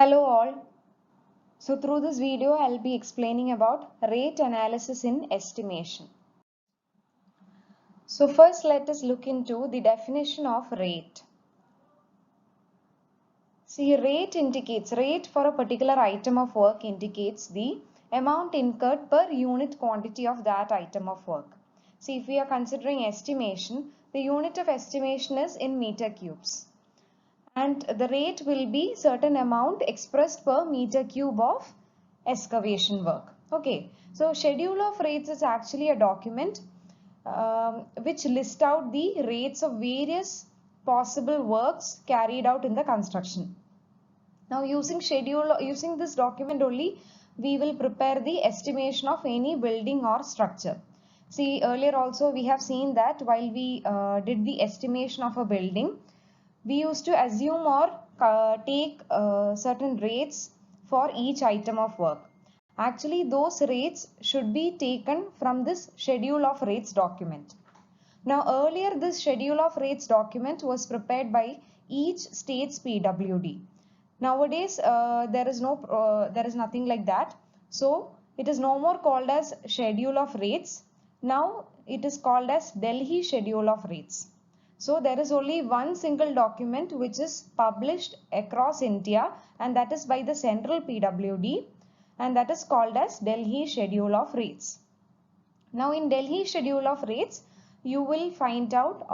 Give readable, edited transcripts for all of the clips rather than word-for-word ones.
Hello all. So through this video I'll be explaining about rate analysis in estimation. So first let us look into the definition of rate. See, rate for a particular item of work indicates the amount incurred per unit quantity of that item of work. See, if we are considering estimation, the unit of estimation is in meter cubes. And the rate will be certain amount expressed per meter cube of excavation work. Okay, so schedule of rates is actually a document which lists out the rates of various possible works carried out in the construction. Now using this document only, we will prepare the estimation of any building or structure. See, earlier also we have seen that while we did the estimation of a building, we used to assume or take certain rates for each item of work. Actually, those rates should be taken from this schedule of rates document. Now, earlier this schedule of rates document was prepared by each state's PWD. Nowadays, there is nothing like that. So, it is no more called as schedule of rates. Now, it is called as Delhi schedule of rates. So there is only one single document which is published across India, and that is by the central PWD, and that is called as Delhi Schedule of Rates. Now in Delhi Schedule of Rates, you will find out,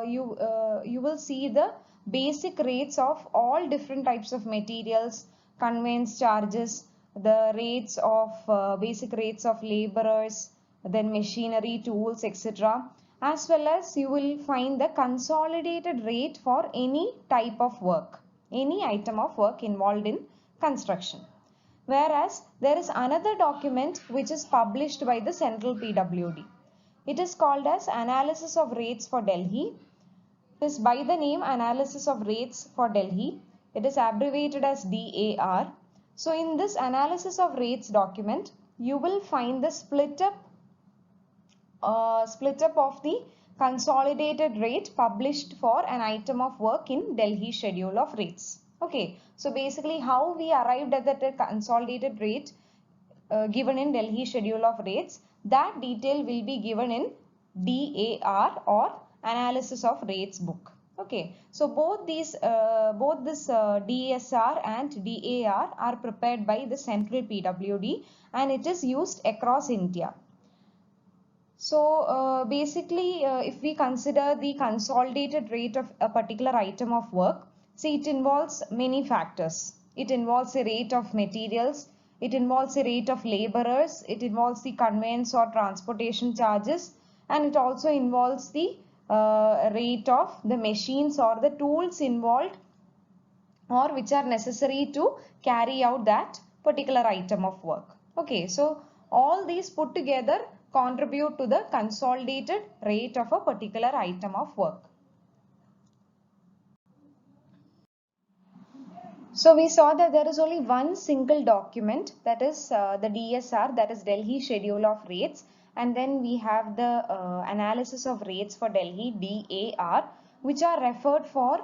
you will see the basic rates of all different types of materials, conveyance charges, the rates of basic rates of laborers, then machinery, tools, etc. As well as you will find the consolidated rate for any type of work, any item of work involved in construction. Whereas there is another document which is published by the central PWD. It is called as Analysis of Rates for Delhi. It is by the name Analysis of Rates for Delhi. It is abbreviated as DAR. So in this Analysis of Rates document, you will find the split up of the consolidated rate published for an item of work in Delhi Schedule of Rates. Okay, so basically how we arrived at that consolidated rate given in Delhi Schedule of Rates, that detail will be given in DAR or Analysis of Rates book. Okay, so both this DSR and DAR are prepared by the central PWD, and it is used across India. So basically, if we consider the consolidated rate of a particular item of work, see, it involves many factors. It involves a rate of materials, it involves a rate of laborers, it involves the conveyance or transportation charges, and it also involves the rate of the machines or the tools involved or which are necessary to carry out that particular item of work. Okay, so all these put together contribute to the consolidated rate of a particular item of work. So we saw that there is only one single document, that is the DSR, that is Delhi Schedule of Rates, and then we have the Analysis of Rates for Delhi, DAR, which are referred for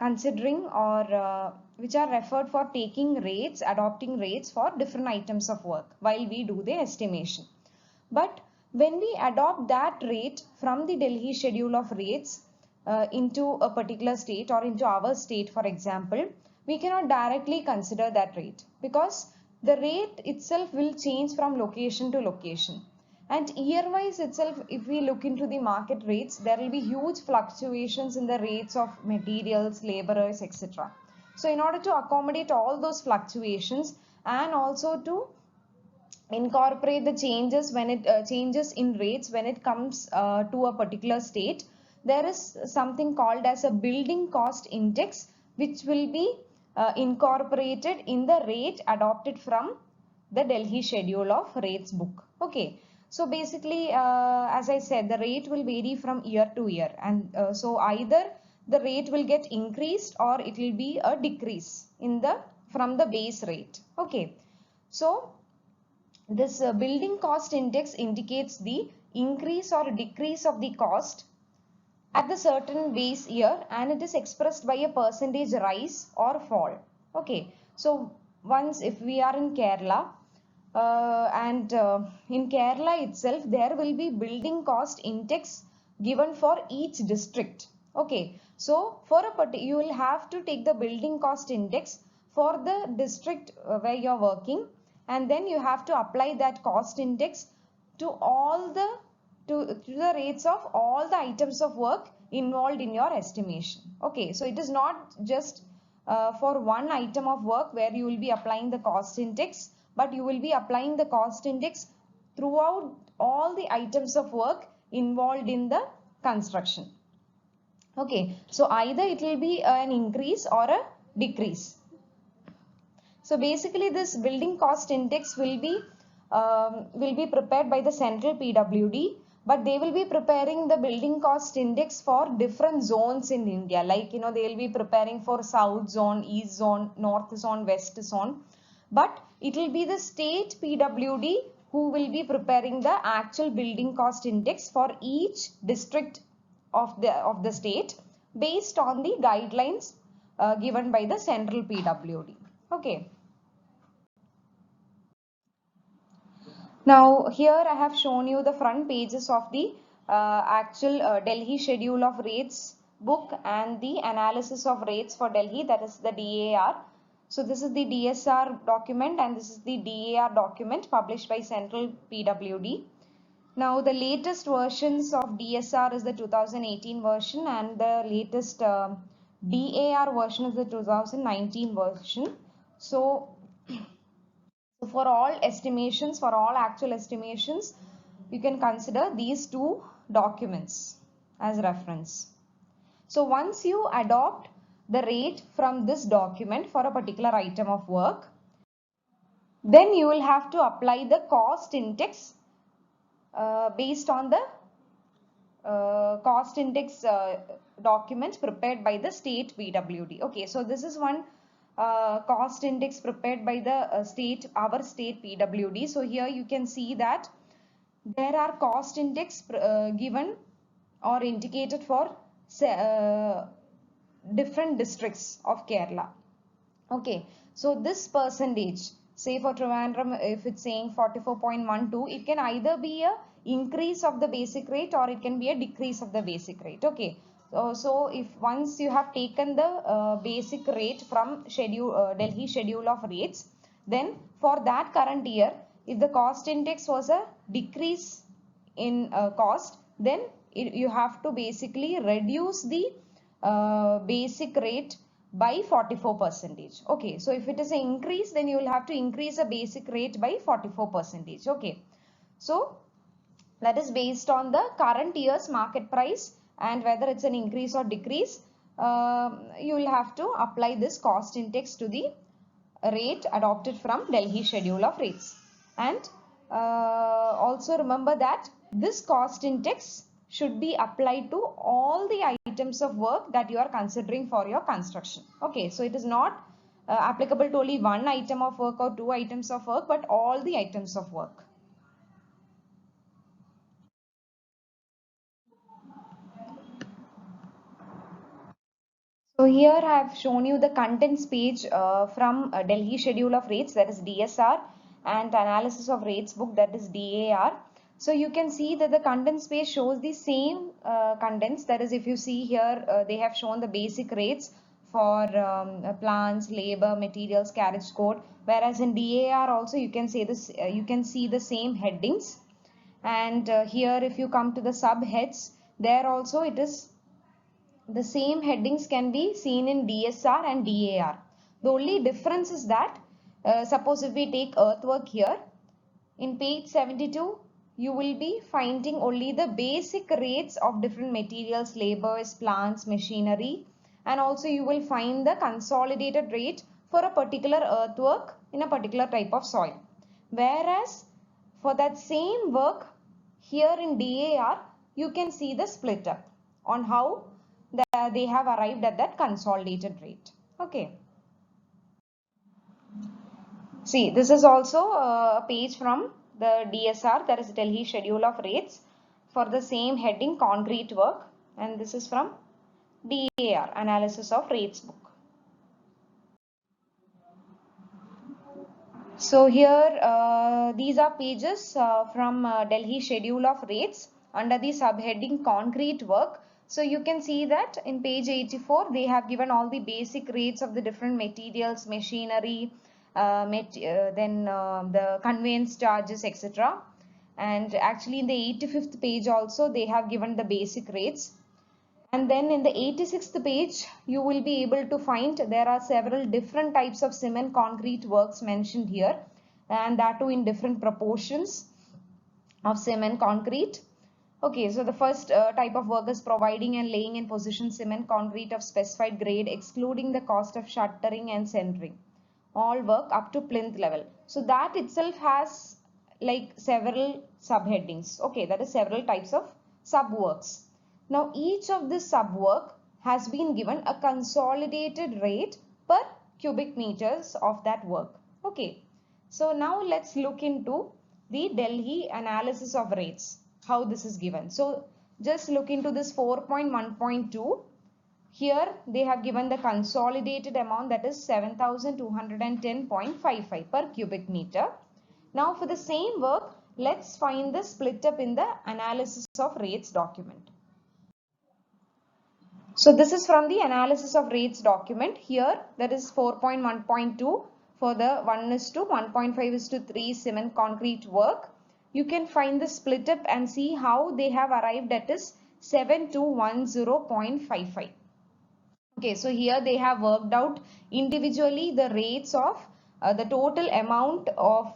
considering or which are referred for taking rates, adopting rates for different items of work while we do the estimation. But when we adopt that rate from the Delhi Schedule of Rates into a particular state or into our state, for example, we cannot directly consider that rate because the rate itself will change from location to location. And year-wise itself, if we look into the market rates, there will be huge fluctuations in the rates of materials, laborers, etc. So in order to accommodate all those fluctuations and also to incorporate the changes when it changes in rates when it comes to a particular state, there is something called as a building cost index which will be incorporated in the rate adopted from the Delhi Schedule of Rates book. Okay, so basically as I said, the rate will vary from year to year, and so either the rate will get increased or it will be a decrease in the from the base rate. Okay, so this building cost index indicates the increase or decrease of the cost at the certain base year, and it is expressed by a percentage rise or fall. Okay, so once if we are in Kerala, and in Kerala itself, there will be building cost index given for each district. Okay, so for a you will have to take the building cost index for the district where you're working, and then you have to apply that cost index to all the to the rates of all the items of work involved in your estimation. Okay, so it is not just for one item of work where you will be applying the cost index, but you will be applying the cost index throughout all the items of work involved in the construction. Okay, so either it will be an increase or a decrease. So basically this building cost index will be prepared by the central PWD, but they will be preparing the building cost index for different zones in India. Like, you know, they will be preparing for south zone, east zone, north zone, west zone. But it will be the state PWD who will be preparing the actual building cost index for each district of the state based on the guidelines given by the central PWD. Okay. Now here I have shown you the front pages of the actual Delhi schedule of rates book and the analysis of rates for Delhi, that is the DAR. So this is the DSR document and this is the DAR document published by Central PWD. Now the latest versions of DSR is the 2018 version and the latest DAR version is the 2019 version. So for all estimations, for all actual estimations, you can consider these two documents as reference. So once you adopt the rate from this document for a particular item of work, then you will have to apply the cost index based on the cost index documents prepared by the state PWD. Okay, so this is one cost index prepared by the our state PWD. So here you can see that there are cost index given or indicated for different districts of Kerala. Okay, so this percentage, say for Trivandrum, if it's saying 44.12, it can either be a increase of the basic rate or it can be a decrease of the basic rate. Okay, so if once you have taken the basic rate from Delhi schedule of rates, then for that current year, if the cost index was a decrease in cost, then you have to basically reduce the basic rate by 44 percentage. Okay, so if it is an increase, then you will have to increase the basic rate by 44 percentage. Okay, so that is based on the current year's market price and whether it's an increase or decrease. You will have to apply this cost index to the rate adopted from Delhi schedule of rates. And also remember that this cost index should be applied to all the items of work that you are considering for your construction. Okay, so it is not applicable to only one item of work or two items of work, but all the items of work. So here I have shown you the contents page from Delhi schedule of rates, that is DSR, and analysis of rates book, that is DAR. So you can see that the contents page shows the same contents, that is if you see here they have shown the basic rates for plants, labor, materials, carriage code, whereas in DAR also you can say this you can see the same headings. And here if you come to the subheads, there also it is the same headings can be seen in DSR and DAR. The only difference is that suppose if we take earthwork here, in page 72 you will be finding only the basic rates of different materials, labors, plants, machinery, and also you will find the consolidated rate for a particular earthwork in a particular type of soil. Whereas for that same work here in DAR, you can see the split up on how they have arrived at that consolidated rate. Okay. See, this is also a page from the DSR, that is Delhi schedule of rates, for the same heading, concrete work, and this is from DAR, analysis of rates book. So here these are pages from Delhi Schedule of Rates under the subheading concrete work. So you can see that in page 84 they have given all the basic rates of the different materials, machinery, then the conveyance charges, etc. And actually in the 85th page also they have given the basic rates. And then in the 86th page, you will be able to find there are several different types of cement concrete works mentioned here, and that too in different proportions of cement concrete. Okay, so the first type of work is providing and laying in position cement concrete of specified grade, excluding the cost of shuttering and centering. All work up to plinth level. So that itself has like several subheadings. Okay, that is several types of sub works. Now each of this sub work has been given a consolidated rate per cubic meters of that work. Okay, so now let's look into the Delhi analysis of rates, how this is given. So just look into this 4.1.2. Here they have given the consolidated amount, that is 7210.55 per cubic meter. Now for the same work, let's find the split up in the analysis of rates document. So this is from the analysis of rates document. Here that is 4.1.2 for the 1:1.5:3 cement concrete work. You can find the split up and see how they have arrived at is 7210.55. Okay, so here they have worked out individually the rates of the total amount of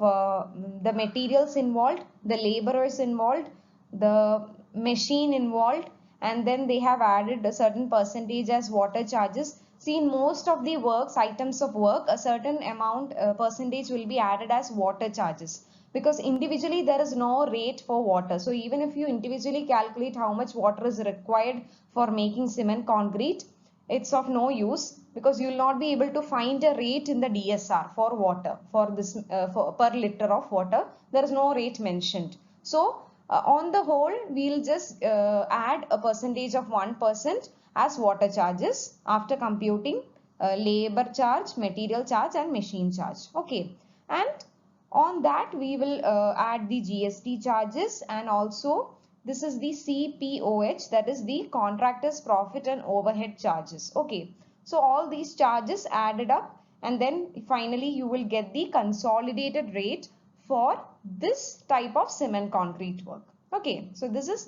the materials involved, the laborers involved, the machine involved, and then they have added a certain percentage as water charges. See, in most of the works, items of work, a certain amount percentage will be added as water charges, because individually there is no rate for water. So even if you individually calculate how much water is required for making cement concrete, it's of no use, because you will not be able to find a rate in the DSR for water, for this for per liter of water. There is no rate mentioned. So on the whole, we'll just add a percentage of 1% as water charges after computing labor charge, material charge and machine charge. Okay, and on that we will add the GST charges, and also this is the CPOH, that is the contractor's profit and overhead charges. Okay, so all these charges added up, and then finally you will get the consolidated rate for this type of cement concrete work. Okay, so this is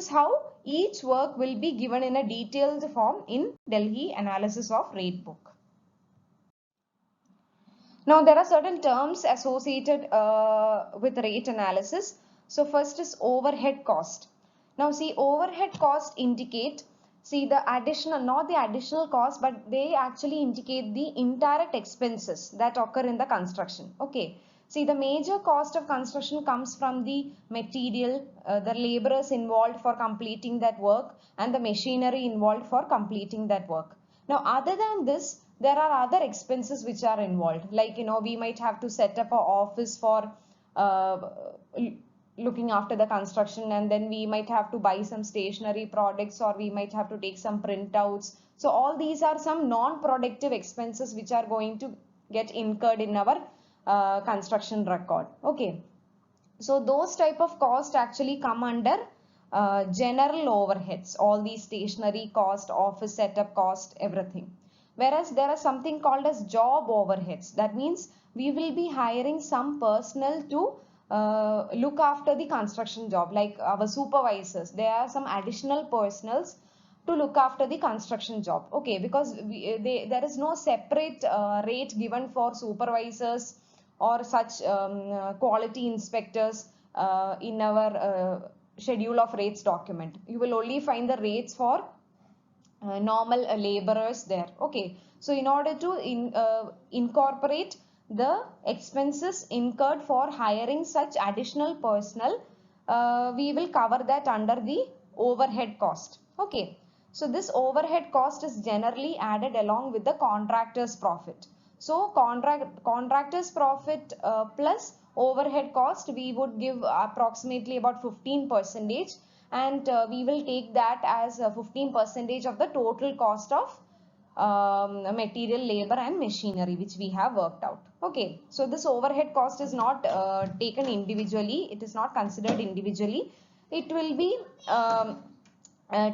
how each work will be given in a detailed form in Delhi analysis of rate book. Now there are certain terms associated with rate analysis. So first is overhead cost. Now see, overhead cost indicate, see the additional, not the additional cost, but they actually indicate the indirect expenses that occur in the construction. Okay. See, the major cost of construction comes from the material, the laborers involved for completing that work, and the machinery involved for completing that work. Now, other than this, there are other expenses which are involved. Like, we might have to set up an office for looking after the construction, and then we might have to buy some stationery products, or we might have to take some printouts. So all these are some non-productive expenses which are going to get incurred in our construction record. Okay, so those type of cost actually come under general overheads, all these stationery cost, office setup cost, everything. Whereas there are something called as job overheads. That means we will be hiring some personnel to look after the construction job, like our supervisors. There are some additional personnels to look after the construction job. Okay, because there is no separate rate given for supervisors or such quality inspectors in our schedule of rates document. You will only find the rates for normal laborers there. Okay, so in order to incorporate the expenses incurred for hiring such additional personnel, we will cover that under the overhead cost. Okay, so this overhead cost is generally added along with the contractor's profit. So contractor's profit plus overhead cost, we would give approximately about 15%, and we will take that as 15% of the total cost of material, labor and machinery which we have worked out. Okay, so this overhead cost is not taken individually, it is not considered individually, it will be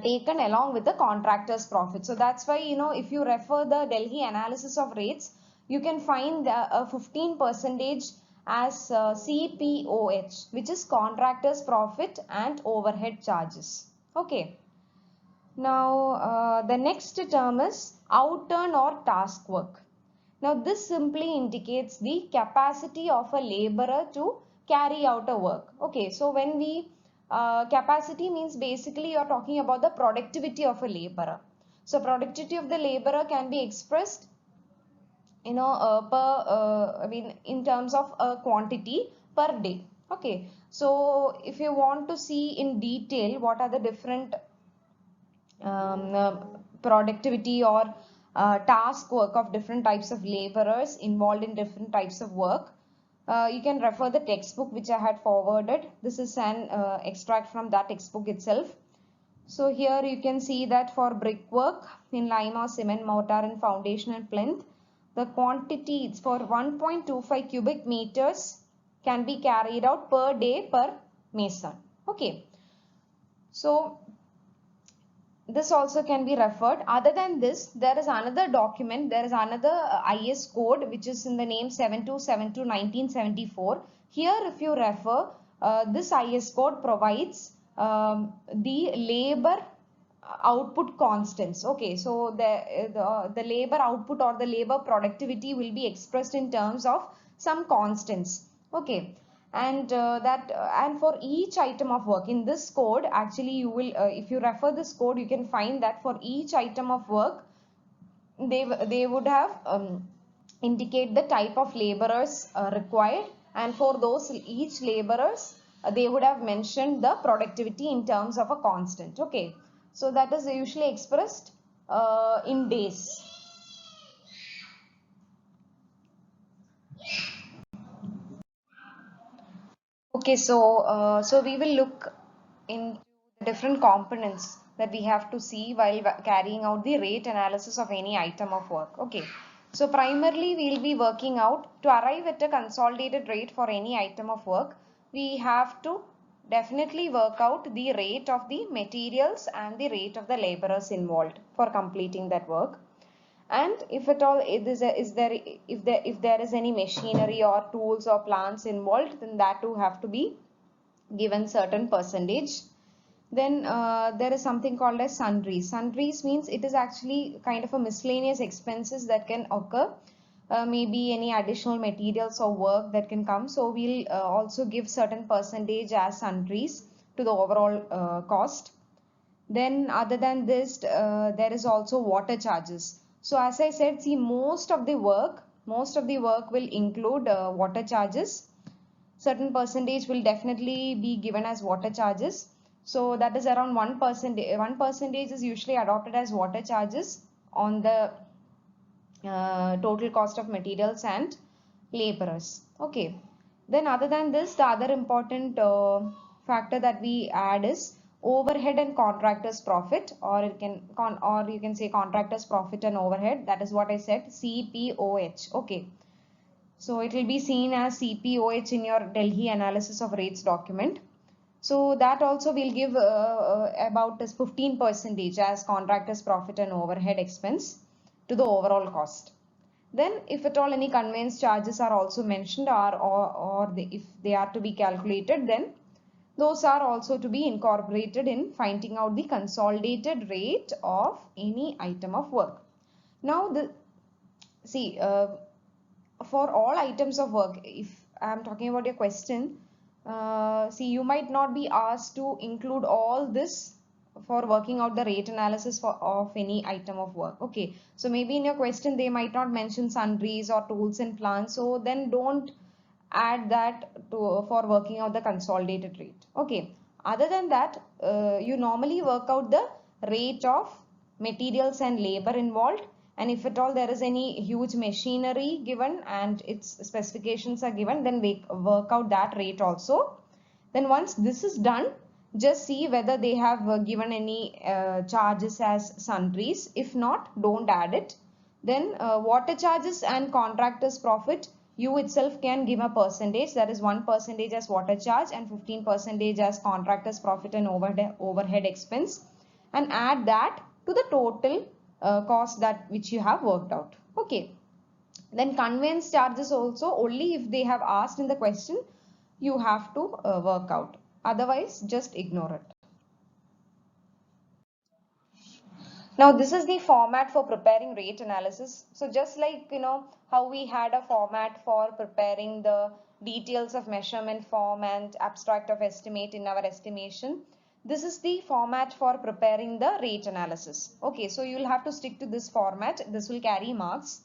taken along with the contractor's profit. So that's why, you know, if you refer the Delhi analysis of rates, you can find the 15% as CPOH, which is contractor's profit and overhead charges. Okay. Now, the next term is outturn or task work. Now, this simply indicates the capacity of a laborer to carry out a work. Okay, so when we capacity means basically you are talking about the productivity of a laborer. So, productivity of the laborer can be expressed, you know, I mean, in terms of a quantity per day. Okay, so if you want to see in detail what are the different productivity or task work of different types of laborers involved in different types of work, you can refer the textbook which I had forwarded. This is an extract from that textbook itself. So here you can see that for brickwork in lime or cement mortar and foundation and plinth, the quantities for 1.25 cubic meters can be carried out per day per mason. Okay, so this also can be referred. Other than this, there is another document, there is another IS code which is in the name 7272/1974. Here if you refer, this IS code provides the labor output constants. Okay, so the labor output or the labor productivity will be expressed in terms of some constants. Okay, and and for each item of work in this code, actually you will if you refer this code, you can find that for each item of work they would have indicate the type of laborers required, and for those each laborers they would have mentioned the productivity in terms of a constant. Okay, so that is usually expressed in days. Okay, so we will look into the different components that we have to see while carrying out the rate analysis of any item of work. Okay, so primarily we'll be working out to arrive at a consolidated rate for any item of work. We have to definitely work out the rate of the materials and the rate of the laborers involved for completing that work. And if at all if there is any machinery or tools or plants involved, then that too have to be given certain percentage. Then there is something called as sundries. Sundries means it is actually kind of a miscellaneous expenses that can occur, maybe any additional materials or work that can come. So we'll also give certain percentage as sundries to the overall cost. Then other than this, there is also water charges. So as I said, see, most of the work will include water charges. Certain percentage will definitely be given as water charges. So that is around 1%. 1% is usually adopted as water charges on the total cost of materials and laborers. Okay. Then other than this, the other important factor that we add is overhead and contractors profit, or you can say contractors profit and overhead. That is what I said, CPOH. Okay, so it will be seen as CPOH in your Delhi analysis of rates document. So that also will give about 15% as contractors profit and overhead expense to the overall cost. Then if at all any conveyance charges are also mentioned, if they are to be calculated, then those are also to be incorporated in finding out the consolidated rate of any item of work. Now see, for all items of work, if I am talking about your question, see, you might not be asked to include all this for working out the rate analysis of any item of work. Okay, so maybe in your question they might not mention sundries or tools and plants, so then don't add that for working out the consolidated rate. Okay, other than that, you normally work out the rate of materials and labor involved, and if at all there is any huge machinery given and its specifications are given, then we work out that rate also. Then once this is done, just see whether they have given any charges as sundries. If not, don't add it. Then water charges and contractors profit, you itself can give a percentage, that is 1% as water charge and 15% as contractors profit and overhead expense, and add that to the total cost that which you have worked out. Okay. Then conveyance charges also, only if they have asked in the question you have to work out. Otherwise, just ignore it. Now this is the format for preparing rate analysis. So just like how we had a format for preparing the details of measurement form and abstract of estimate in our estimation, this is the format for preparing the rate analysis. Okay, so you will have to stick to this format. This will carry marks.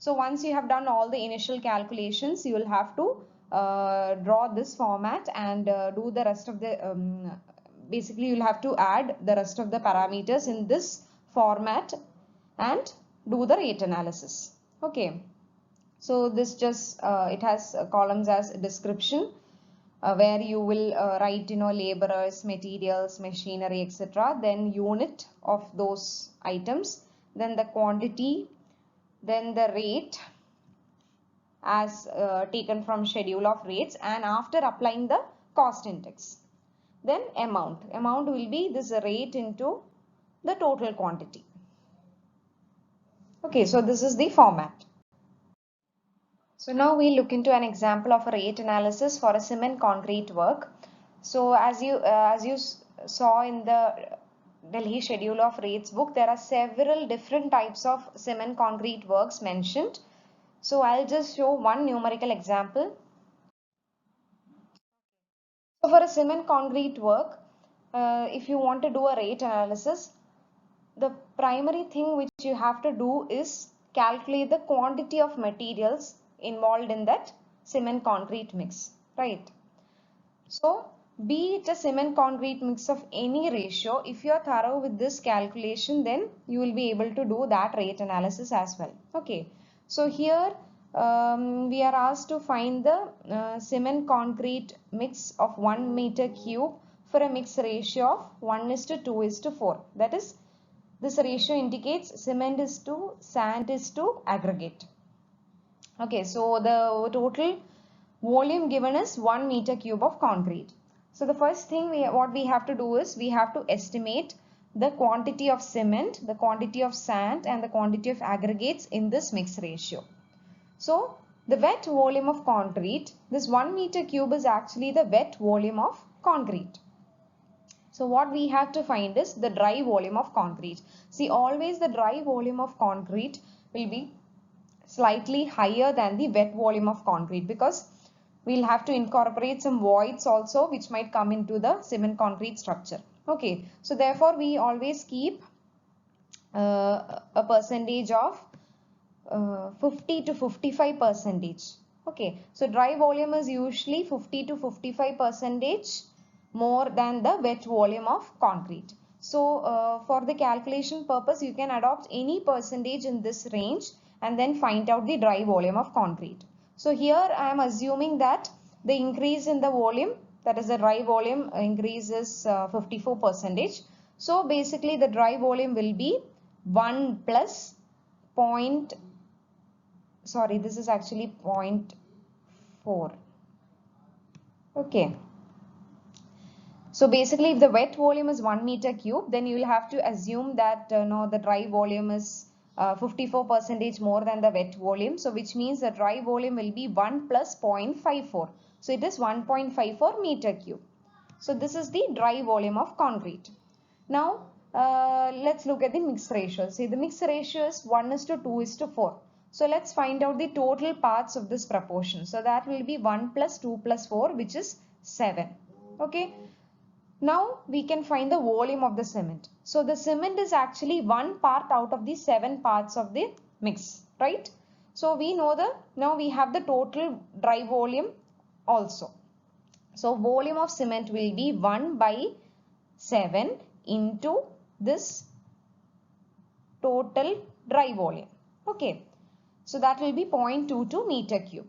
So once you have done all the initial calculations, you will have to draw this format and do the rest of the basically you'll have to add the rest of the parameters in this format and do the rate analysis. Okay, so this just it has columns as description where you will write laborers, materials, machinery, etc. Then unit of those items, then the quantity, then the rate as taken from schedule of rates, and after applying the cost index, then amount will be this rate into the total quantity. Okay, so this is the format. So now we look into an example of a rate analysis for a cement concrete work. So as you saw in the Delhi schedule of rates book, there are several different types of cement concrete works mentioned. So I'll just show one numerical example. So for a cement concrete work, if you want to do a rate analysis, the primary thing which you have to do is calculate the quantity of materials involved in that cement concrete mix, right? So be it a cement concrete mix of any ratio, if you are thorough with this calculation, then you will be able to do that rate analysis as well. Okay, so here we are asked to find the cement concrete mix of 1 meter cube for a mix ratio of 1:2:4. That is, this ratio indicates cement is to sand is to aggregate. Okay, so the total volume given is 1 meter cube of concrete. So the first thing what we have to do is we have to estimate the quantity of cement, the quantity of sand and the quantity of aggregates in this mix ratio. So the wet volume of concrete, this 1 meter cube is actually the wet volume of concrete. So what we have to find is the dry volume of concrete. See, always the dry volume of concrete will be slightly higher than the wet volume of concrete, because we'll have to incorporate some voids also which might come into the cement concrete structure. Okay, so therefore we always keep a percentage of 50 to 55%. Okay, so dry volume is usually 50 to 55% more than the wet volume of concrete. So for the calculation purpose, you can adopt any percentage in this range and then find out the dry volume of concrete. So here I am assuming that the increase in the volume, that is the dry volume increase is 54%. So basically the dry volume will be 1 plus this is actually 0.4. Okay. So basically if the wet volume is 1 meter cube, then you will have to assume that the dry volume is 54% more than the wet volume. So which means the dry volume will be 1 plus 0.54. So it is 1.54 meter cube. So this is the dry volume of concrete. Now let's look at the mix ratio. See, the mix ratio is 1:2:4. So let's find out the total parts of this proportion. So that will be 1 plus 2 plus 4, which is 7. Okay. Now we can find the volume of the cement. So the cement is actually one part out of the 7 parts of the mix, right? So we know now we have the total dry volume also. So volume of cement will be 1 by 7 into this total dry volume. Okay. So that will be 0.22 meter cube.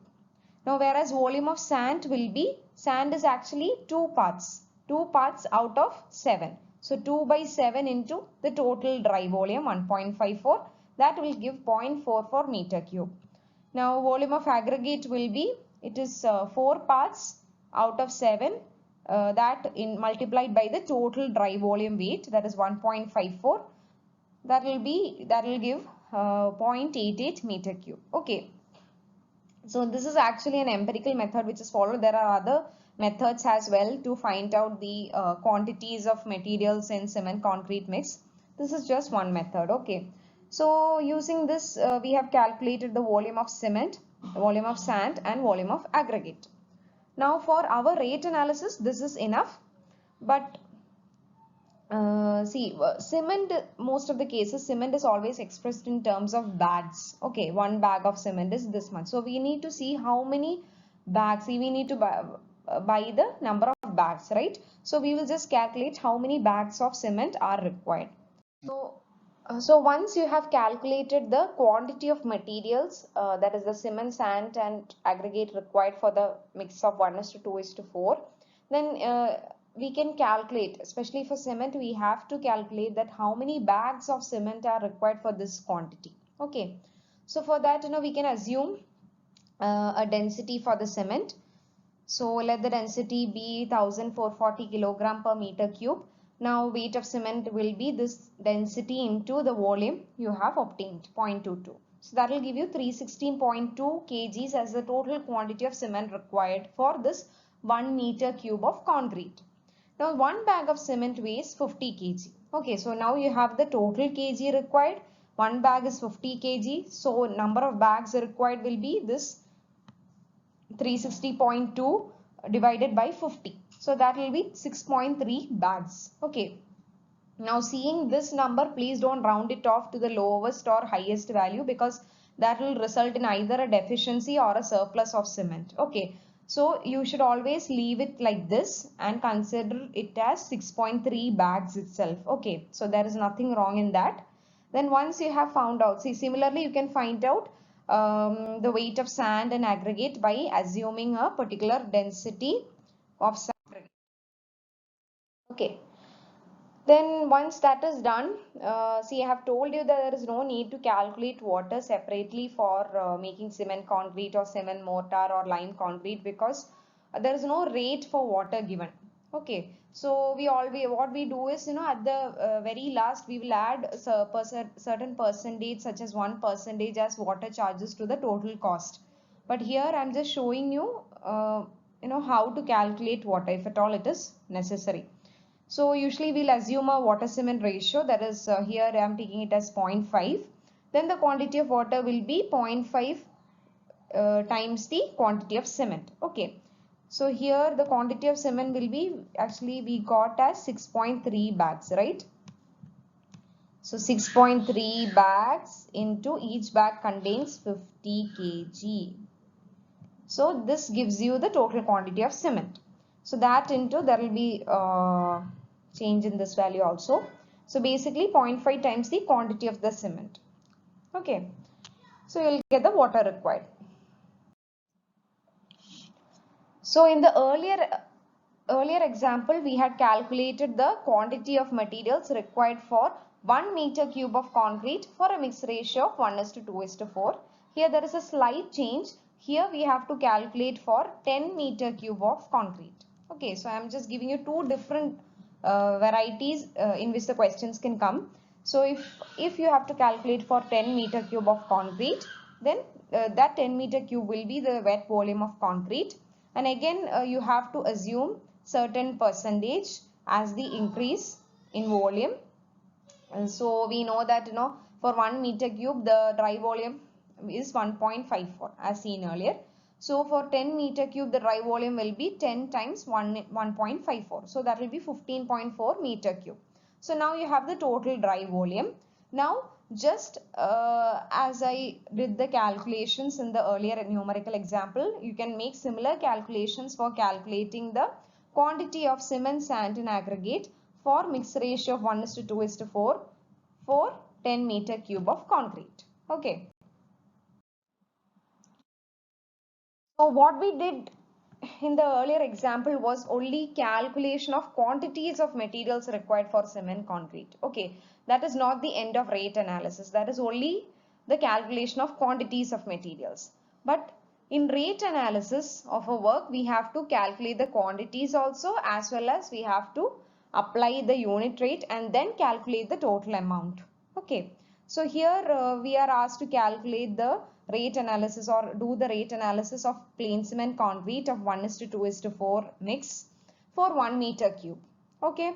Now whereas volume of sand will be, sand is actually 2 parts. 2 parts out of 7. So 2 by 7 into the total dry volume 1.54, that will give 0.44 meter cube. Now volume of aggregate will be, it is 4 parts out of 7, that in multiplied by the total dry volume weight, that is 1.54, that will give 0.88 meter cube. Okay. So this is actually an empirical method which is followed. There are other methods as well to find out the quantities of materials in cement concrete mix. This is just one method. Okay. So using this, we have calculated the volume of cement, volume of sand, and volume of aggregate. Now for our rate analysis, this is enough. But cement, most of the cases, cement is always expressed in terms of bags. Okay, one bag of cement is this much. So we need to see how many bags. See, we need to buy the number of bags, right? So we will just calculate how many bags of cement are required. So once you have calculated the quantity of materials, that is the cement, sand, and aggregate required for the mix of 1:2:4, then we can calculate, especially for cement, we have to calculate that how many bags of cement are required for this quantity. Okay, so for that, we can assume a density for the cement. So let the density be 1440 kilogram per meter cube. Now weight of cement will be this density into the volume you have obtained, 0.22. So that will give you 316.2 kgs as the total quantity of cement required for this 1 meter cube of concrete. Now one bag of cement weighs 50 kg. Okay, so now you have the total kg required. One bag is 50 kg. So number of bags required will be this 360.2 divided by 50. So that will be 6.3 bags. Okay. Now seeing this number, please don't round it off to the lowest or highest value, because that will result in either a deficiency or a surplus of cement. Okay. So you should always leave it like this and consider it as 6.3 bags itself. Okay. So there is nothing wrong in that. Then once you have found out, see, similarly you can find out the weight of sand and aggregate by assuming a particular density of sand. Okay. Then once that is done, see, I have told you that there is no need to calculate water separately for making cement concrete or cement mortar or lime concrete, because there is no rate for water given. Okay, so what we do is, at the very last we will add a certain percentage, such as 1% as water charges to the total cost. But here I'm just showing you, how to calculate water if at all it is necessary. So usually we'll assume a water cement ratio, that is here I am taking it as 0.5. Then the quantity of water will be 0.5 times the quantity of cement. Okay. So here the quantity of cement will be, actually we got as 6.3 bags, right? So 6.3 bags into each bag contains 50 kg. So this gives you the total quantity of cement. So that into, there will be change in this value also. So basically 0.5 times the quantity of the cement. Okay. So you'll get the water required. So in the earlier example, we had calculated the quantity of materials required for 1 meter cube of concrete for a mixed ratio of 1:2:4. Here there is a slight change. Here we have to calculate for 10 meter cube of concrete. Okay, so I am just giving you two different varieties in which the questions can come. So if you have to calculate for 10 meter cube of concrete, then that 10 meter cube will be the wet volume of concrete. And again, you have to assume certain percentage as the increase in volume. And so we know that, for 1 meter cube, the dry volume is 1.54 as seen earlier. So for 10 meter cube, the dry volume will be 10 times 1.54. So that will be 15.4 meter cube. So now you have the total dry volume. Now just as I did the calculations in the earlier numerical example, you can make similar calculations for calculating the quantity of cement, sand and aggregate for mixed ratio of 1:2:4 for 10 meter cube of concrete. Okay. So what we did in the earlier example was only calculation of quantities of materials required for cement concrete. Okay, that is not the end of rate analysis. That is only the calculation of quantities of materials. But in rate analysis of a work, we have to calculate the quantities also, as well as we have to apply the unit rate and then calculate the total amount. Okay, so here we are asked to calculate the rate analysis or do the rate analysis of plain cement concrete of 1:2:4 mix for 1 meter cube. Okay,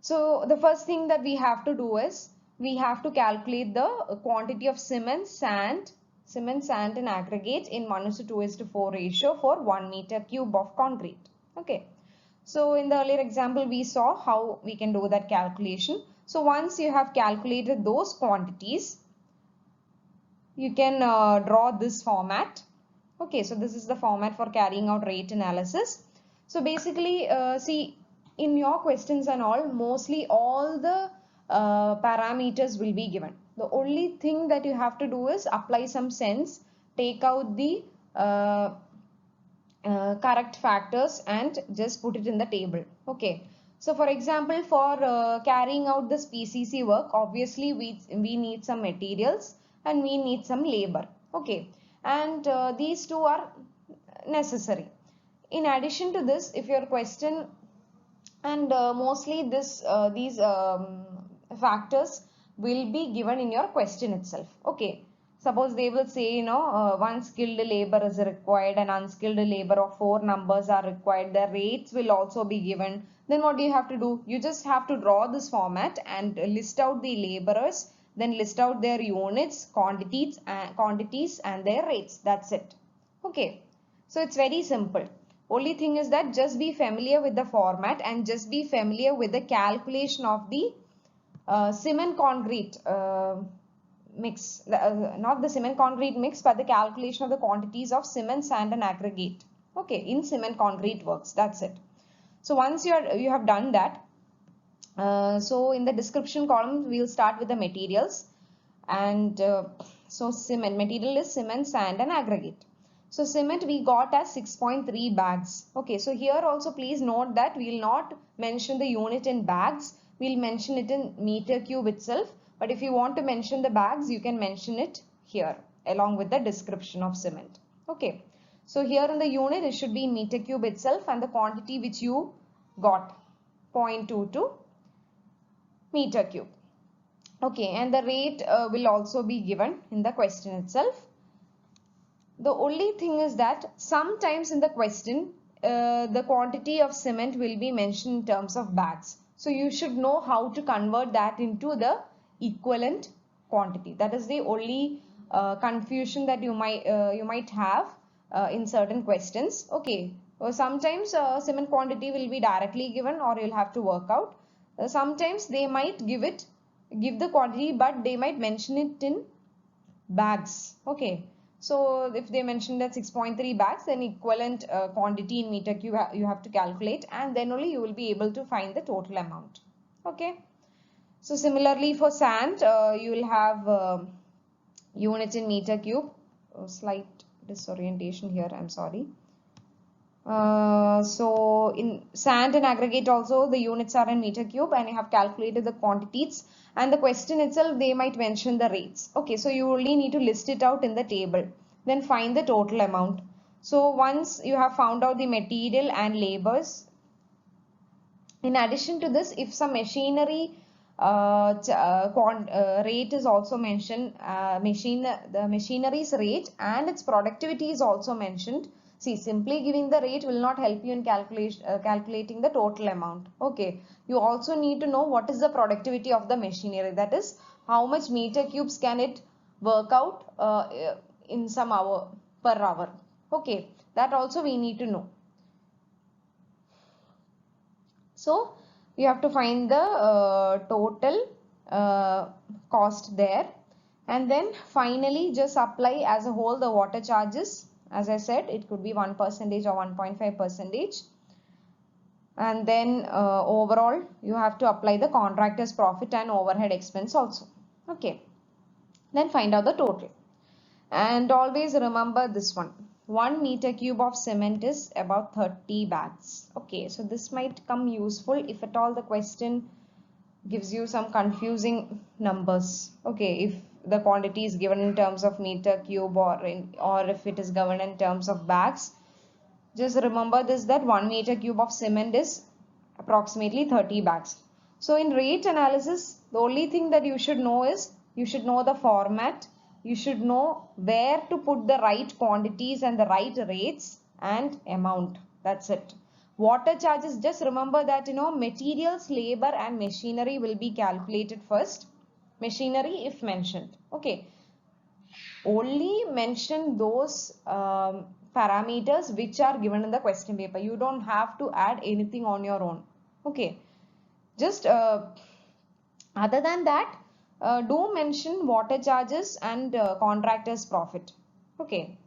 so the first thing that we have to do is we have to calculate the quantity of cement, sand and aggregate in 1:2:4 ratio for 1 meter cube of concrete. Okay, so in the earlier example we saw how we can do that calculation. So once you have calculated those quantities, you can draw this format. Okay, so this is the format for carrying out rate analysis. So basically, see, in your questions and all, mostly all the parameters will be given. The only thing that you have to do is apply some sense, take out the correct factors and just put it in the table. Okay, so for example, for carrying out this PCC work, obviously we need some materials and we need some labor. Okay, and these two are necessary. In addition to this, if your question, and mostly these factors will be given in your question itself. Okay, suppose they will say, you know, one skilled labor is required and unskilled labor of 4 numbers are required, the rates will also be given. Then what do you have to do? You just have to draw this format and list out the laborers, then list out their units, quantities and their rates. That's it. Okay, so it's very simple. Only thing is that just be familiar with the format and just be familiar with the calculation of the cement concrete mix, not the cement concrete mix, but the calculation of the quantities of cement, sand and aggregate. Okay, in cement concrete works. That's it. So once you have done that, so in the description column we'll start with the materials, and so cement material is cement, sand and aggregate. So cement we got as 6.3 bags. Okay, so here also please note that we will not mention the unit in bags, we'll mention it in meter cube itself. But if you want to mention the bags, you can mention it here along with the description of cement. Okay, so here in the unit it should be in meter cube itself, and the quantity which you got 0.22 meter cube. Okay, and the rate will also be given in the question itself. The only thing is that sometimes in the question the quantity of cement will be mentioned in terms of bags. So you should know how to convert that into the equivalent quantity. That is the only confusion that you might have in certain questions. Okay, sometimes cement quantity will be directly given or you'll have to work out. Sometimes they might give the quantity, but they might mention it in bags. Okay, so if they mention that 6.3 bags, then equivalent quantity in meter cube you have to calculate, and then only you will be able to find the total amount. Okay, so similarly for sand, you will have units in meter cube. Slight disorientation here, I'm sorry. So in sand and aggregate also the units are in meter cube, and you have calculated the quantities, and the question itself they might mention the rates. Okay, so you only need to list it out in the table, then find the total amount. So once you have found out the material and labors, in addition to this, if some machinery rate is also mentioned, the machinery's rate and its productivity is also mentioned. See, simply giving the rate will not help you in calculating the total amount. Okay, you also need to know what is the productivity of the machinery, that is how much meter cubes can it work out in some hour per hour. Okay, that also we need to know. So you have to find the total cost there, and then finally just apply as a whole the water charges. As I said, it could be 1% or 1.5%, and then overall you have to apply the contractor's profit and overhead expense also. Okay, then find out the total, and always remember this one, 1 meter cube of cement is about 30 bags. Okay, so this might come useful if at all the question gives you some confusing numbers. Okay, if the quantity is given in terms of meter cube or if it is given in terms of bags, just remember this, that 1 meter cube of cement is approximately 30 bags. So in rate analysis, the only thing that you should know is you should know the format, you should know where to put the right quantities and the right rates and amount. That's it. Water charges, just remember that materials, labor and machinery will be calculated first. Machinery if mentioned. Okay. Only mention those parameters which are given in the question paper. You don't have to add anything on your own. Okay. Just other than that, do mention water charges and contractor's profit. Okay.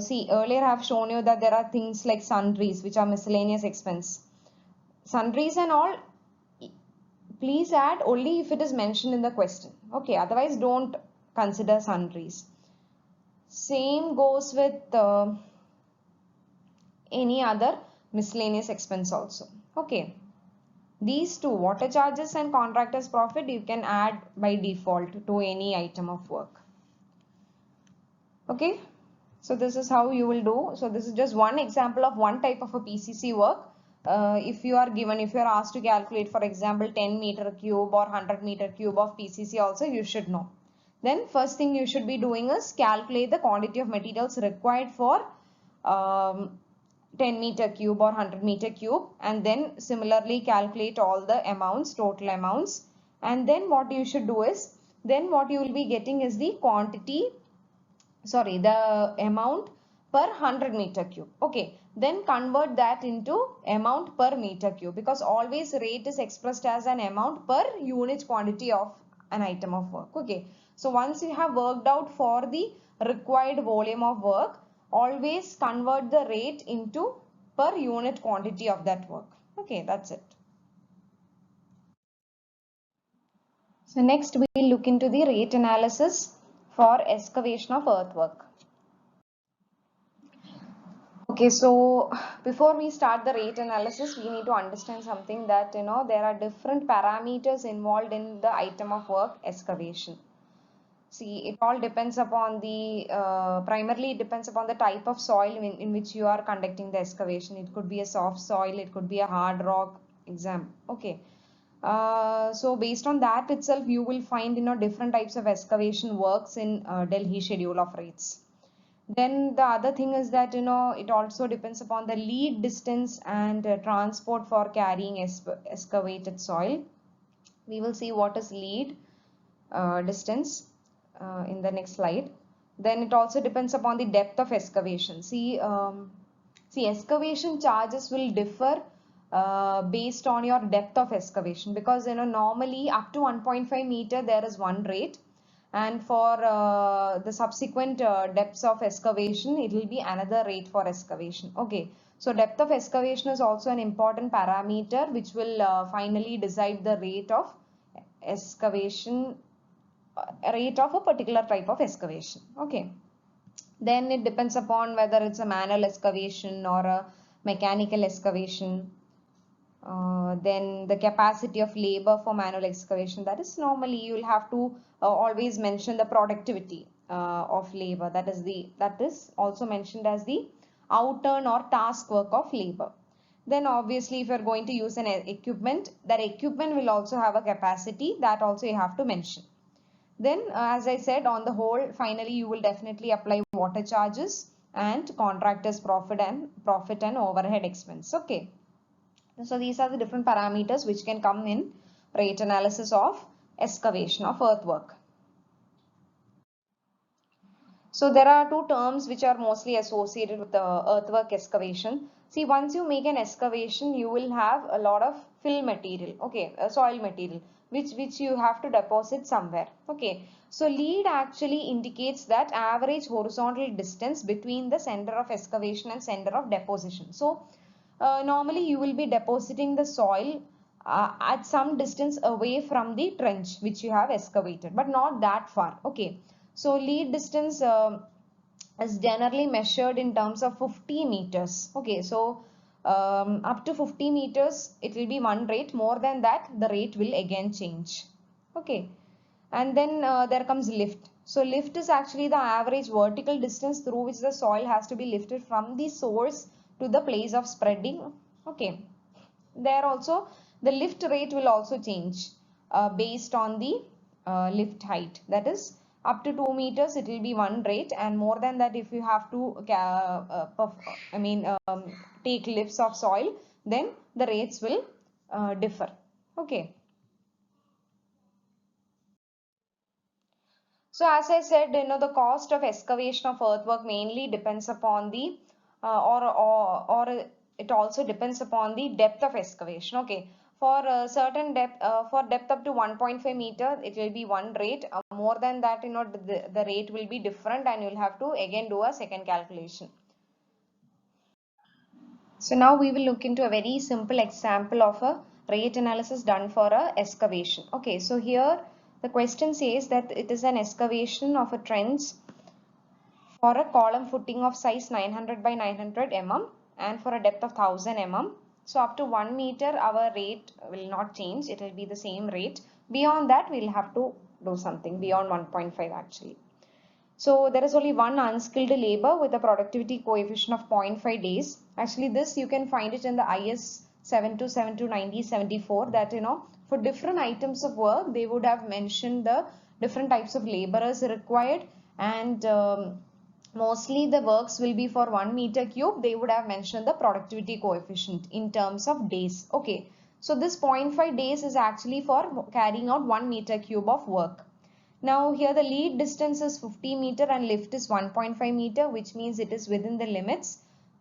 See, earlier I have shown you that there are things like sundries which are miscellaneous expense. Sundries and all, please add only if it is mentioned in the question. Okay, otherwise don't consider sundries. Same goes with any other miscellaneous expense also. Okay. These two, water charges and contractor's profit, you can add by default to any item of work. Okay. So this is how you will do. So this is just one example of one type of a PCC work. If you are asked to calculate, for example, 10 meter cube or 100 meter cube of PCC also, you should know. Then first thing you should be doing is calculate the quantity of materials required for 10 meter cube or 100 meter cube, and then similarly calculate all the amounts, total amounts, and then what you should do is, then what you will be getting is the the amount per 100 meter cube. Okay, then convert that into amount per meter cube, because always rate is expressed as an amount per unit quantity of an item of work. Okay, so once you have worked out for the required volume of work, always convert the rate into per unit quantity of that work. Okay, that's it. So next we'll look into the rate analysis for excavation of earthwork. Okay, so before we start the rate analysis, we need to understand something, that there are different parameters involved in the item of work excavation. See, it all depends upon the primarily it depends upon the type of soil in which you are conducting the excavation. It could be a soft soil, it could be a hard rock Okay. So based on that itself, you will find different types of excavation works in Delhi schedule of rates. Then the other thing is that it also depends upon the lead distance and transport for carrying excavated soil. We will see what is lead distance in the next slide. Then it also depends upon the depth of excavation. See, excavation charges will differ based on your depth of excavation, because normally up to 1.5 meter there is one rate, and for the subsequent depths of excavation it will be another rate for excavation. Okay, so depth of excavation is also an important parameter which will finally decide the rate of excavation, rate of a particular type of excavation. Okay, then it depends upon whether it's a manual excavation or a mechanical excavation. Then the capacity of labor for manual excavation, that is normally you will have to always mention the productivity of labor, that is also mentioned as the outturn or task work of labor. Then obviously if you are going to use an equipment, that equipment will also have a capacity, that also you have to mention. Then as I said, on the whole, finally you will definitely apply water charges and contractors profit and overhead expense. Okay, so these are the different parameters which can come in rate analysis of excavation of earthwork. So there are two terms which are mostly associated with the earthwork excavation. See, once you make an excavation, you will have a lot of fill material, okay, soil material, which you have to deposit somewhere. Okay, so lead actually indicates that average horizontal distance between the center of excavation and center of deposition. So normally you will be depositing the soil at some distance away from the trench which you have excavated, but not that far. Okay, so lead distance is generally measured in terms of 50 meters. Okay, so up to 50 meters it will be one rate. More than that, the rate will again change. Okay, and then there comes lift. So lift is actually the average vertical distance through which the soil has to be lifted from the source to the place of spreading. Okay, there also the lift rate will also change based on the lift height. That is, up to 2 meters it will be one rate, and more than that, if you have to take lifts of soil, then the rates will differ. Okay. So as I said, the cost of excavation of earthwork mainly depends upon the or it also depends upon the depth of excavation. Okay, for a certain depth, for depth up to 1.5 meter, it will be one rate. More than that, the rate will be different, and you'll have to again do a second calculation. So now we will look into a very simple example of a rate analysis done for a excavation. Okay, so here the question says that it is an excavation of a trench for a column footing of size 900 by 900 mm and for a depth of 1000 mm. So up to 1 meter our rate will not change, it will be the same rate. Beyond that we'll have to do something beyond 1.5 actually. So there is only one unskilled labor with a productivity coefficient of 0.5 days. Actually this you can find it in the IS 7272-9074 that for different items of work they would have mentioned the different types of laborers required, and mostly the works will be for 1 meter cube. They would have mentioned the productivity coefficient in terms of days. Okay, so this 0.5 days is actually for carrying out 1 meter cube of work. Now here the lead distance is 50 meter and lift is 1.5 meter, which means it is within the limits.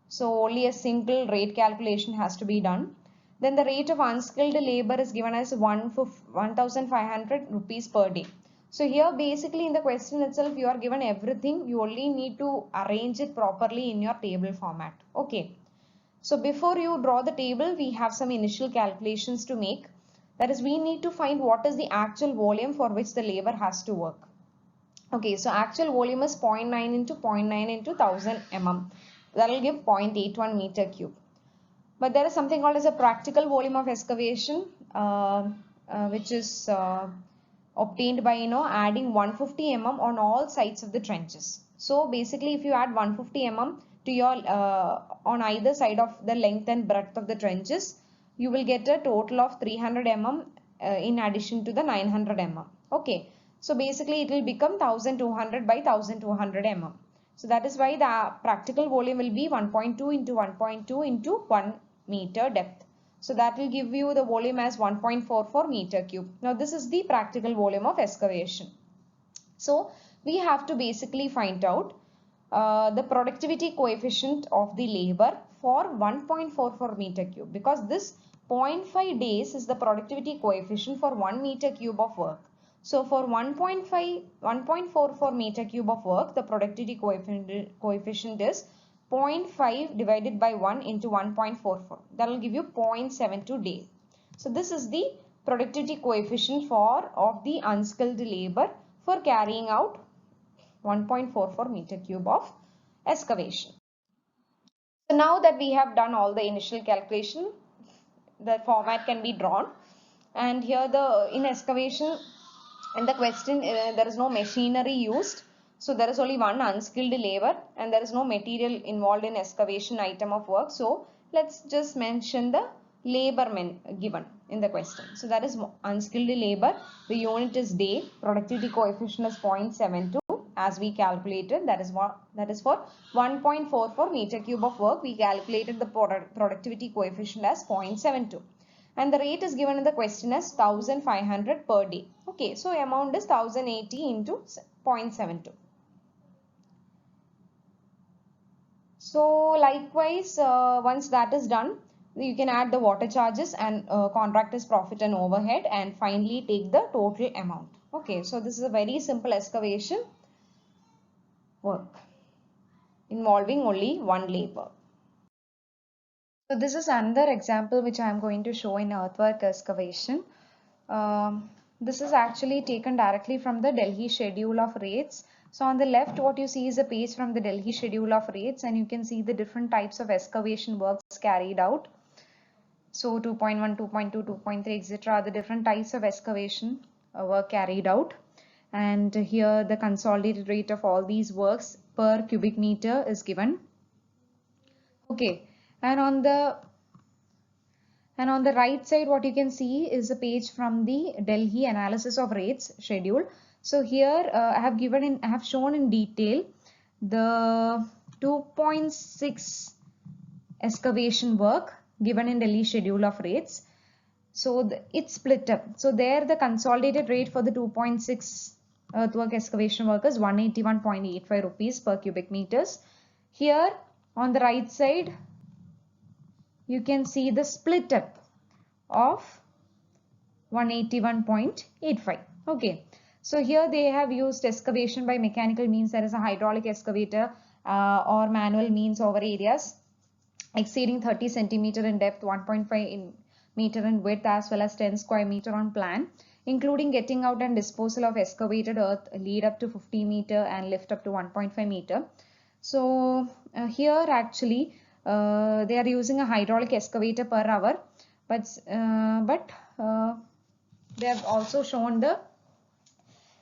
So only a single rate calculation has to be done. Then the rate of unskilled labor is given as 1,500 rupees per day. So here basically in the question itself you are given everything. You only need to arrange it properly in your table format. Okay. So before you draw the table, we have some initial calculations to make. That is, we need to find what is the actual volume for which the labor has to work. Okay, so actual volume is 0.9 into 0.9 into 1000 mm. That will give 0.81 meter cube. But there is something called as a practical volume of excavation, which is obtained by adding 150 mm on all sides of the trenches. So basically, if you add 150 mm to your on either side of the length and breadth of the trenches, you will get a total of 300 mm in addition to the 900 mm. Okay, so basically it will become 1200 by 1200 mm. So that is why the practical volume will be 1.2 into 1.2 into 1 meter depth. So that will give you the volume as 1.44 meter cube. Now this is the practical volume of excavation. So we have to basically find out the productivity coefficient of the labor for 1.44 meter cube, because this 0.5 days is the productivity coefficient for 1 meter cube of work. So for 1.44 meter cube of work, the productivity coefficient is 0.5 divided by 1 into 1.44. That will give you 0.72 day. So this is the productivity coefficient of the unskilled labor for carrying out 1.44 meter cube of excavation. So now that we have done all the initial calculation, the format can be drawn. And here in excavation, in the question, there is no machinery used. So there is only one unskilled labor and there is no material involved in excavation item of work. So let's just mention the labor given in the question. So that is unskilled labor. The unit is day. Productivity coefficient is 0.72 as we calculated. That is for 1.44 meter cube of work. We calculated the productivity coefficient as 0.72. And the rate is given in the question as 1500 per day. Okay, so amount is 1080 into 0.72. So likewise, once that is done, you can add the water charges and contractor's profit and overhead, and finally take the total amount. Okay, so this is a very simple excavation work involving only one labor. So this is another example which I am going to show in earthwork excavation. This is actually taken directly from the Delhi schedule of rates. So on the left, what you see is a page from the Delhi schedule of rates, and you can see the different types of excavation works carried out. So 2.1, 2.2, 2.3, etc. the different types of excavation work carried out. And here the consolidated rate of all these works per cubic meter is given. Okay, and on the right side, what you can see is a page from the Delhi analysis of rates schedule. So here I have shown in detail the 2.6 excavation work given in Delhi schedule of rates. So it's split up. So there the consolidated rate for the 2.6 earthwork excavation work is 181.85 rupees per cubic meters. Here on the right side, you can see the split up of 181.85. Okay, so here they have used excavation by mechanical means, that is a hydraulic excavator, or manual means over areas exceeding 30 centimeter in depth, 1.5 meter in width, as well as 10 square meter on plan, including getting out and disposal of excavated earth lead up to 50 meter and lift up to 1.5 meter. So here actually they are using a hydraulic excavator per hour, but they have also shown the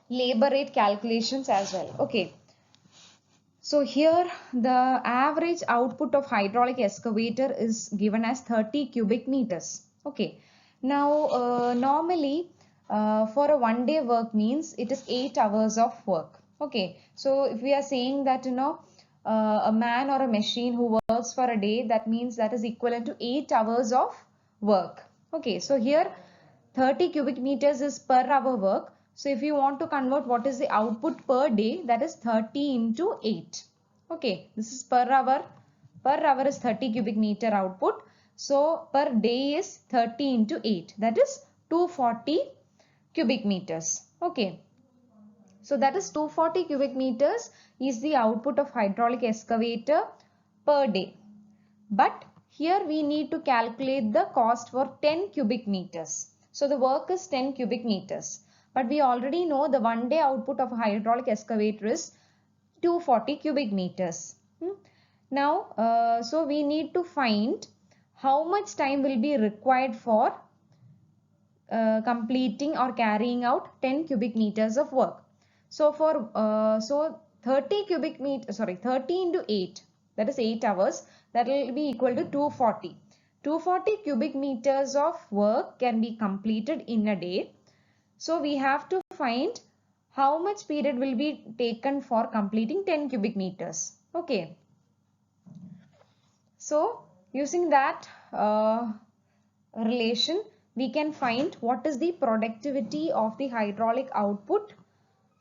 labor rate calculations as well. Okay, so here the average output of hydraulic excavator is given as 30 cubic meters. Okay, now normally for a 1 day work means it is 8 hours of work. Okay, so if we are saying that a man or a machine who works for a day, that means that is equivalent to 8 hours of work. Okay, so here 30 cubic meters is per hour work. So if you want to convert what is the output per day, that is 30 into 8. Okay, this is per hour. Per hour is 30 cubic meter output. So per day is 30 into 8. That is 240 cubic meters. Okay. So that is 240 cubic meters is the output of hydraulic excavator per day. But here we need to calculate the cost for 10 cubic meters. So the work is 10 cubic meters. But we already know the 1 day output of a hydraulic excavator is 240 cubic meters. Now, so we need to find how much time will be required for completing or carrying out 10 cubic meters of work. So for 30 into 8, that is 8 hours, that will be equal to 240. 240 cubic meters of work can be completed in a day. So we have to find how much period will be taken for completing 10 cubic meters. Okay. So using that relation, we can find what is the productivity of the hydraulic output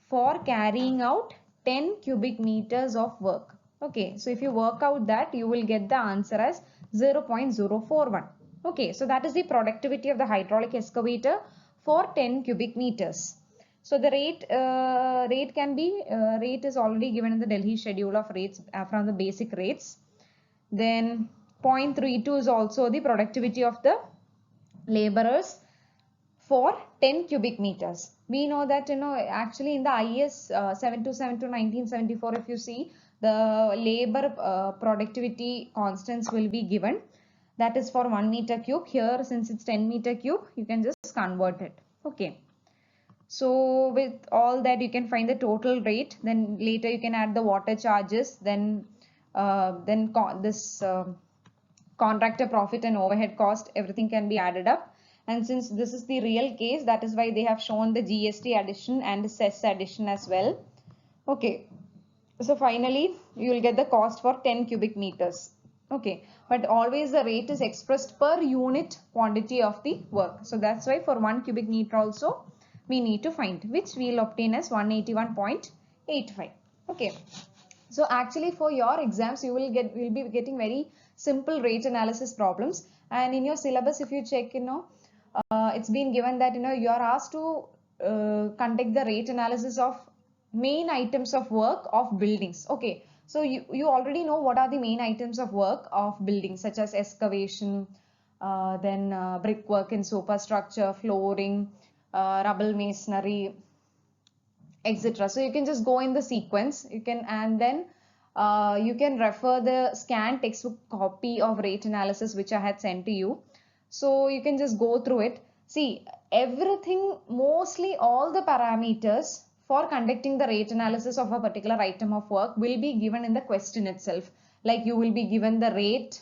for carrying out 10 cubic meters of work. Okay, so if you work out that, you will get the answer as 0.041. Okay, so that is the productivity of the hydraulic excavator for 10 cubic meters. So the rate is already given in the Delhi schedule of rates from the basic rates. Then 0.32 is also the productivity of the laborers for 10 cubic meters. We know that actually in the IS 727 to 1974, if you see, the labor productivity constants will be given. That is for 1 meter cube. Here, since it's 10 meter cube, you can just convert it. Okay. So with all that, you can find the total rate. Then later you can add the water charges. Then contractor profit and overhead cost, everything can be added up. And since this is the real case, that is why they have shown the GST addition and the cess addition as well. Okay. So finally, you will get the cost for 10 cubic meters. Okay. But always the rate is expressed per unit quantity of the work. So that's why for 1 cubic meter also, we need to find, which we will obtain as 181.85. Okay. So actually for your exams, you will be getting very simple rate analysis problems. And in your syllabus, if you check, it's been given that you are asked to conduct the rate analysis of main items of work of buildings. Okay, so you already know what are the main items of work of buildings, such as excavation, then brickwork and superstructure, flooring, rubble masonry, etc. So you can just go in the sequence. You can, and then you can refer the scanned textbook copy of rate analysis which I had sent to you. So you can just go through it. See, everything, mostly all the parameters for conducting the rate analysis of a particular item of work will be given in the question itself. Like you will be given the rate,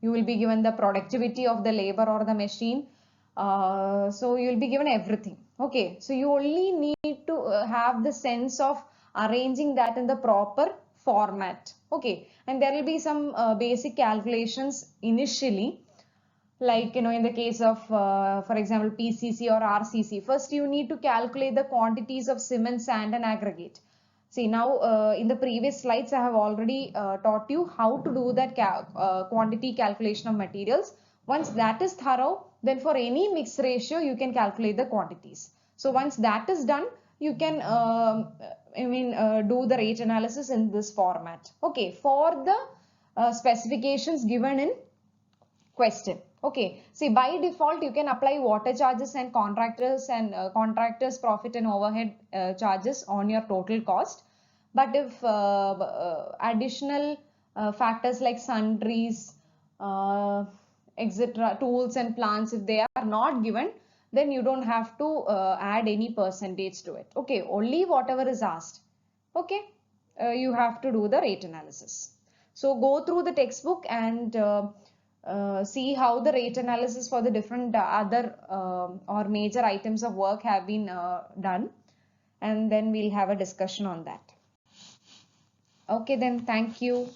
you will be given the productivity of the labor or the machine. So you will be given everything. Okay, so you only need to have the sense of arranging that in the proper format. Okay, and there will be some basic calculations initially, like in the case of for example PCC or RCC. First you need to calculate the quantities of cement, sand and aggregate. See, now in the previous slides I have already taught you how to do that quantity calculation of materials. Once that is thorough, then for any mixed ratio you can calculate the quantities. So once that is done, you can do the rate analysis in this format. Okay, for the specifications given in question. Okay, see, by default you can apply water charges and contractors profit and overhead charges on your total cost. But if additional factors like sundries, etc., tools and plants, if they are not given, then you don't have to add any percentage to it. Okay, only whatever is asked. Okay, you have to do the rate analysis. So go through the textbook and see how the rate analysis for the different other or major items of work have been done, and then we'll have a discussion on that. Okay, then, thank you.